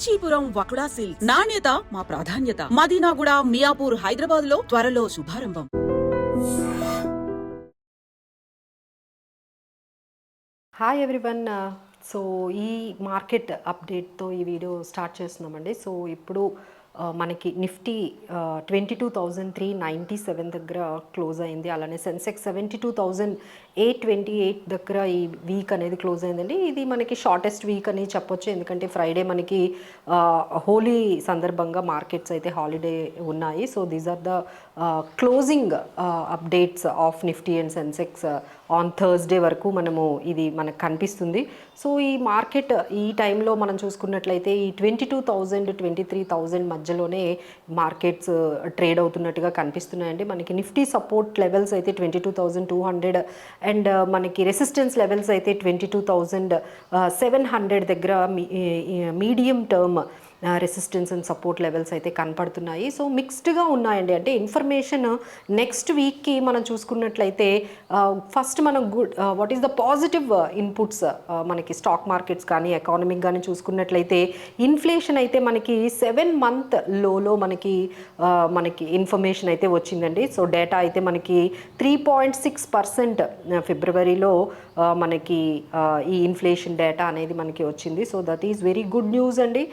Kanchipuram వకుడా silk నాణ్యత మా ప్రాధాన్యత. మదీనాగూడ, మియాపూర్, హైదరాబాద్ లో త్వరలో శుభారంభం. Hi everyone. సో ఈ మార్కెట్ అప్డేట్తో ఈ వీడియో స్టార్ట్ చేస్తున్నామండి. సో ఇప్పుడు మనకి నిఫ్టీ 22,397 దగ్గర క్లోజ్ అయింది. అలానే సెన్సెక్స్ 72,828 దగ్గర ఈ వీక్ అనేది క్లోజ్ అయిందండి. ఇది మనకి షార్టెస్ట్ వీక్ అని చెప్పొచ్చు, ఎందుకంటే ఫ్రైడే మనకి హోలీ సందర్భంగా మార్కెట్స్ అయితే హాలిడే ఉన్నాయి. So these are the closing updates of Nifty and Sensex on Thursday వరకు ఇది మనకు కనిపిస్తుంది. సో ఈ మార్కెట్ ఈ టైంలో మనం చూసుకున్నట్లయితే ఈ 22,000 23,000 మధ్యలోనే మార్కెట్స్ ట్రేడ్ అవుతున్నట్టుగా కనిపిస్తున్నాయండి. మనకి నిఫ్టీ సపోర్ట్ లెవెల్స్ అయితే 22,200 అండ్ మనకి రెసిస్టెన్స్ లెవెల్స్ అయితే 22,700 దగ్గర medium term resistance and support levels అయితే కనపడుతున్నాయి. సో మిక్స్డ్గా ఉన్నాయండి. అంటే ఇన్ఫర్మేషన్ నెక్స్ట్ వీక్కి మనం చూసుకున్నట్లయితే ఫస్ట్ మనం what is the positive inputs మనకి స్టాక్ మార్కెట్స్ కానీ ఎకానమిక్ కానీ చూసుకున్నట్లయితే ఇన్ఫ్లేషన్ అయితే మనకి 7 month లోలో మనకి ఇన్ఫర్మేషన్ అయితే వచ్చిందండి. సో డేటా అయితే మనకి 3.6% ఫిబ్రవరిలో మనకి ఈ ఇన్ఫ్లేషన్ డేటా అనేది మనకి వచ్చింది. So that is very good news అండి.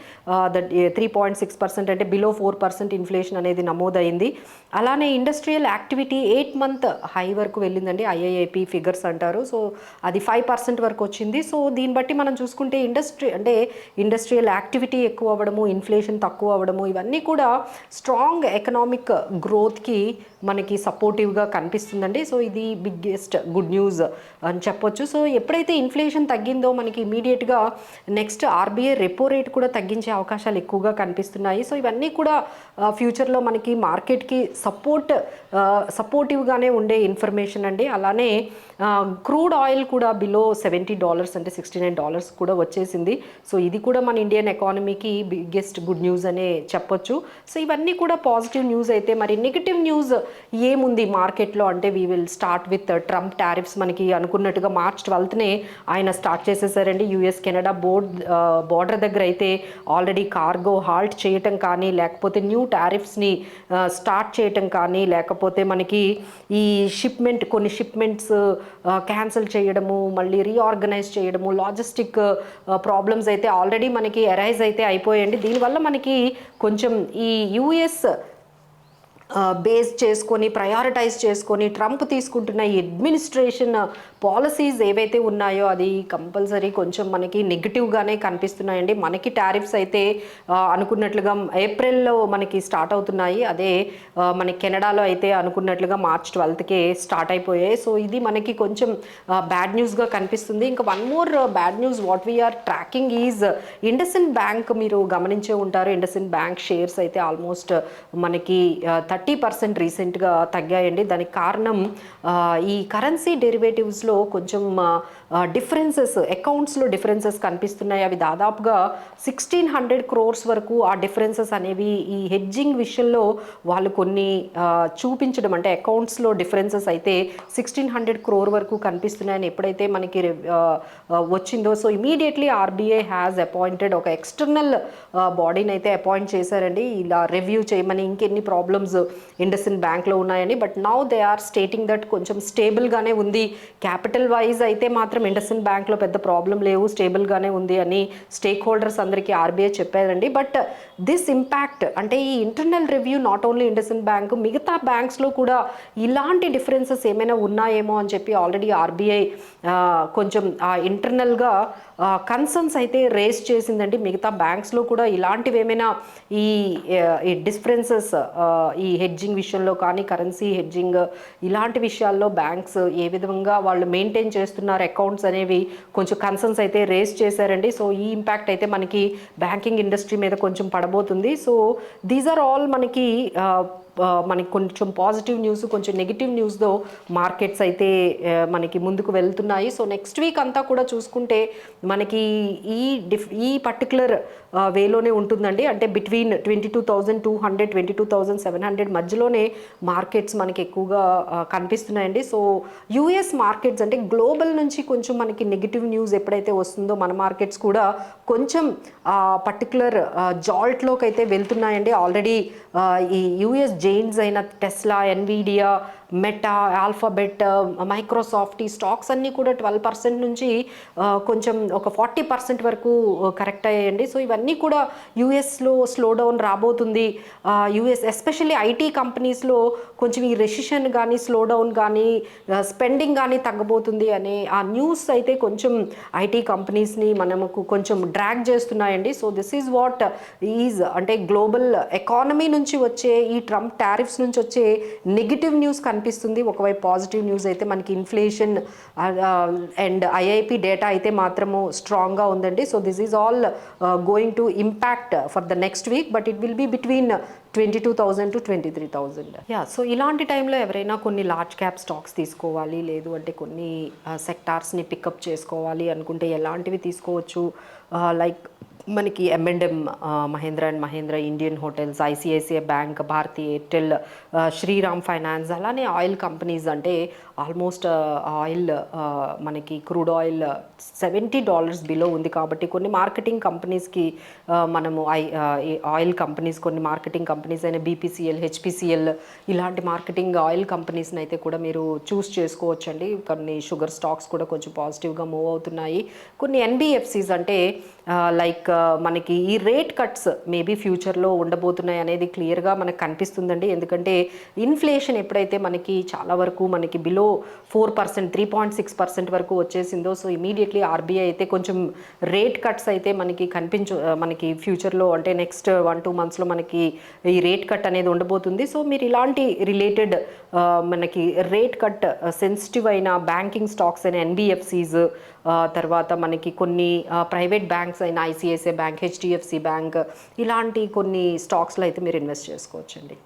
దట్ 3.6% అంటే బిలో 4% ఇన్ఫ్లేషన్ అనేది నమోదైంది. అలానే ఇండస్ట్రియల్ యాక్టివిటీ 8 month హై వరకు వెళ్ళిందండి. ఐఐఐపి ఫిగర్స్ అంటారు. సో అది 5% వరకు వచ్చింది. సో దీన్ని బట్టి మనం చూసుకుంటే ఇండస్ట్రియల్ యాక్టివిటీ ఎక్కువ అవ్వడము, ఇన్ఫ్లేషన్ తక్కువ అవ్వడము, ఇవన్నీ కూడా స్ట్రాంగ్ ఎకనామిక్ గ్రోత్కి మనకి సపోర్టివ్గా కనిపిస్తుందండి. సో ఇది బిగ్గెస్ట్ గుడ్ న్యూస్ అని చెప్పొచ్చు. సో ఎప్పుడైతే ఇన్ఫ్లేషన్ తగ్గిందో మనకి ఇమీడియట్గా నెక్స్ట్ ఆర్బీఐ రెపో రేట్ కూడా తగ్గించే అవకాశాలు ఎక్కువగా కనిపిస్తున్నాయి. సో ఇవన్నీ కూడా ఫ్యూచర్లో మనకి మార్కెట్కి సపోర్టివ్గానే ఉండే ఇన్ఫర్మేషన్ అండి. అలానే క్రూడ్ ఆయిల్ కూడా బిలో $70 అంటే $69 కూడా వచ్చేసింది. సో ఇది కూడా మన ఇండియన్ ఎకానమీకి బిగ్గెస్ట్ గుడ్ న్యూస్ అనే చెప్పొచ్చు. సో ఇవన్నీ కూడా పాజిటివ్ న్యూస్ అయితే మరి నెగిటివ్ న్యూస్ ఏముంది మార్కెట్లో అంటే we will start with Trump tariffs. మనకి అనుకున్నట్టుగా March 12th ఆయన స్టార్ట్ చేసేసారండి. యుఎస్ కెనడా బోర్డర్ దగ్గర అయితే ఆల్రెడీ కార్గో హాల్ట్ చేయటం కానీ, లేకపోతే న్యూ టారిఫ్స్ని స్టార్ట్ చేయటం కానీ, లేకపోతే మనకి ఈ కొన్ని షిప్మెంట్స్ క్యాన్సిల్ చేయడము, మళ్ళీ రీఆర్గనైజ్ చేయడము, లాజిస్టిక్ ప్రాబ్లమ్స్ అయితే ఆల్రెడీ మనకి అరైజ్ అయితే అయిపోయాయండి. దీనివల్ల మనకి కొంచెం ఈ యుఎస్ బేస్ చేసుకొని ప్రయారిటైజ్ చేసుకొని ట్రంప్ తీసుకుంటున్న ఈ అడ్మినిస్ట్రేషన్ పాలసీస్ ఏవైతే ఉన్నాయో అది కంపల్సరీ కొంచెం మనకి నెగిటివ్గానే కనిపిస్తున్నాయండి. మనకి టారిఫ్స్ అయితే అనుకున్నట్లుగా ఏప్రిల్లో మనకి స్టార్ట్ అవుతున్నాయి. అదే మనకి కెనడాలో అయితే అనుకున్నట్లుగా March 12th స్టార్ట్ అయిపోయాయి. సో ఇది మనకి కొంచెం బ్యాడ్ న్యూస్గా కనిపిస్తుంది. ఇంకా one more bad news what we are tracking is IndusInd bank. మీరు గమనించే ఉంటారు, ఇండస్ఇండ్ బ్యాంక్ షేర్స్ అయితే ఆల్మోస్ట్ మనకి 30% రీసెంట్గా తగ్గాయండి. దానికి కారణం ఈ కరెన్సీ డెరివేటివ్స్లో కొంచెం డిఫరెన్సెస్, అకౌంట్స్లో డిఫరెన్సెస్ కనిపిస్తున్నాయి. అవి దాదాపుగా 1,600 crores వరకు ఆ డిఫరెన్సెస్ అనేవి ఈ హెడ్జింగ్ విషయంలో వాళ్ళు కొన్ని చూపించడం, అంటే అకౌంట్స్లో డిఫరెన్సెస్ అయితే 1,600 crore వరకు కనిపిస్తున్నాయని ఎప్పుడైతే మనకి వచ్చిందో, so immediately RBI has appointed ఒక ఎక్స్టర్నల్ బాడీని అయితే అపాయింట్ చేశారండి ఇలా రివ్యూ చేయమని, ఇంకెన్ని ప్రాబ్లమ్స్ ఇండస్ఇండ్ బ్యాంక్లో ఉన్నాయని. But now they are stating that కొంచెం స్టేబుల్గానే ఉంది, క్యాపిటల్ వైజ్ అయితే మాత్రం ఇండస్ఇండ్ బ్యాంక్లో పెద్ద ప్రాబ్లం లేవు, స్టేబుల్గానే ఉంది అని స్టేక్ హోల్డర్స్ అందరికీ ఆర్బీఐ చెప్పారండి. బట్ దిస్ ఇంపాక్ట్ అంటే ఈ internal review not only IndusInd bank, మిగతా బ్యాంక్స్లో కూడా ఇలాంటి డిఫరెన్సెస్ ఏమైనా ఉన్నాయేమో అని చెప్పి ఆల్రెడీ ఆర్బీఐ కొంచెం ఇంటర్నల్గా కన్సర్న్స్ అయితే రేస్ చేసిందండి. మిగతా బ్యాంక్స్లో కూడా ఇలాంటివి ఏమైనా ఈ డిఫరెన్సెస్ ఈ హెడ్జింగ్ విషయంలో కానీ, కరెన్సీ హెడ్జింగ్ ఇలాంటి విషయాల్లో బ్యాంక్స్ ఏ విధంగా వాళ్ళు మెయింటైన్ చేస్తున్నారు అకౌంట్స్ అనేవి కొంచెం కన్సర్న్స్ అయితే రేస్ చేశారండి. సో ఈ ఇంపాక్ట్ అయితే మనకి బ్యాంకింగ్ ఇండస్ట్రీ మీద కొంచెం పడబోతుంది. సో దీస్ ఆర్ ఆల్ మనకి మనకి కొంచెం పాజిటివ్ న్యూస్ కొంచెం నెగిటివ్ న్యూస్తో మార్కెట్స్ అయితే మనకి ముందుకు వెళ్తున్నాయి. సో నెక్స్ట్ వీక్ అంతా కూడా చూసుకుంటే మనకి ఈ పర్టికులర్ వేలోనే ఉంటుందండి. అంటే బిట్వీన్ 22,200 22,700 మధ్యలోనే మార్కెట్స్ మనకి ఎక్కువగా కనిపిస్తున్నాయండి. సో యుఎస్ మార్కెట్స్ అంటే గ్లోబల్ నుంచి కొంచెం మనకి నెగిటివ్ న్యూస్ ఎప్పుడైతే వస్తుందో మన మార్కెట్స్ కూడా కొంచెం పర్టికులర్ జాల్ట్లోకి అయితే వెళ్తున్నాయండి. ఆల్రెడీ ఈ యుఎస్ జైన్స్ అయిన Tesla, Nvidia, meta, alphabet, Microsoft ఈ స్టాక్స్ అన్నీ కూడా 12% నుంచి కొంచెం ఒక 40% వరకు కరెక్ట్ అయ్యాయండి. సో ఇవన్నీ కూడా యూఎస్లో స్లో డౌన్ రాబోతుంది. యూఎస్ ఎస్పెషల్లీ ఐటీ కంపెనీస్లో కొంచెం ఈ రెసిషన్ కానీ స్లో డౌన్ కానీ స్పెండింగ్ కానీ తగ్గబోతుంది అనే ఆ న్యూస్ అయితే కొంచెం ఐటీ కంపెనీస్ని మనకు కొంచెం డ్రాగ్ చేస్తున్నాయండి. So this is what is అంటే గ్లోబల్ ఎకానమీ నుంచి వచ్చే ఈ ట్రంప్ టారిఫ్స్ నుంచి వచ్చే నెగిటివ్ న్యూస్ కనిపిస్తుంది. ఒకవైపు పాజిటివ్ న్యూస్ అయితే మనకి ఇన్ఫ్లేషన్ అండ్ ఐఐపి డేటా అయితే మాత్రము స్ట్రాంగ్గా ఉందండి. So this is all going to impact for the next week, but it will be between 22,000 to 23,000. So ఇలాంటి టైంలో ఎవరైనా కొన్ని లార్జ్ క్యాప్ స్టాక్స్ తీసుకోవాలి, లేదు అంటే కొన్ని సెక్టార్స్ని పికప్ చేసుకోవాలి అనుకుంటే ఎలాంటివి తీసుకోవచ్చు? లైక్ మనకి M&M, Mahindra and Mahindra, Indian hotels, ICICI bank, Bharti Airtel, Shriram finance, అలానే ఆయిల్ కంపెనీస్ అంటే ఆల్మోస్ట్ ఆయిల్ మనకి క్రూడ్ ఆయిల్ $70 బిలో ఉంది కాబట్టి కొన్ని మార్కెటింగ్ కంపెనీస్కి మనము ఆయిల్ కంపెనీస్ కొన్ని మార్కెటింగ్ కంపెనీస్ అయిన బీపీసీఎల్, హెచ్పిసిఎల్ ఇలాంటి మార్కెటింగ్ ఆయిల్ కంపెనీస్ని అయితే కూడా మీరు చూస్ చేసుకోవచ్చండి. కొన్ని షుగర్ స్టాక్స్ కూడా కొంచెం పాజిటివ్గా మూవ్ అవుతున్నాయి. కొన్ని ఎన్బిఎఫ్సిస్ అంటే లైక్ మనకి ఈ రేట్ కట్స్ మేబీ ఫ్యూచర్లో ఉండబోతున్నాయి అనేది క్లియర్గా మనకు కనిపిస్తుందండి. ఎందుకంటే ఇన్ఫ్లేషన్ ఎప్పుడైతే మనకి చాలా వరకు మనకి బిలో 4%, 3.6% వరకు వచ్చేసిందో, సో ఇమీడియట్లీ ఆర్బీఐ అయితే కొంచెం రేట్ కట్స్ అయితే మనకి మనకి ఫ్యూచర్లో అంటే నెక్స్ట్ 1-2 మంత్స్లో మనకి ఈ రేట్ కట్ అనేది ఉండబోతుంది. సో మీరు ఇలాంటి రిలేటెడ్ మనకి రేట్ కట్ సెన్సిటివ్ అయిన బ్యాంకింగ్ స్టాక్స్ అయిన ఎన్బిఎఫ్సిస్, తర్వాత మనకి కొన్ని ప్రైవేట్ బ్యాంక్స్ అయిన ఐసిఐసిఐ బ్యాంక్, హెచ్డిఎఫ్సి బ్యాంక్ ఇలాంటి కొన్ని స్టాక్స్లో అయితే మీరు ఇన్వెస్ట్ చేసుకోవచ్చండి.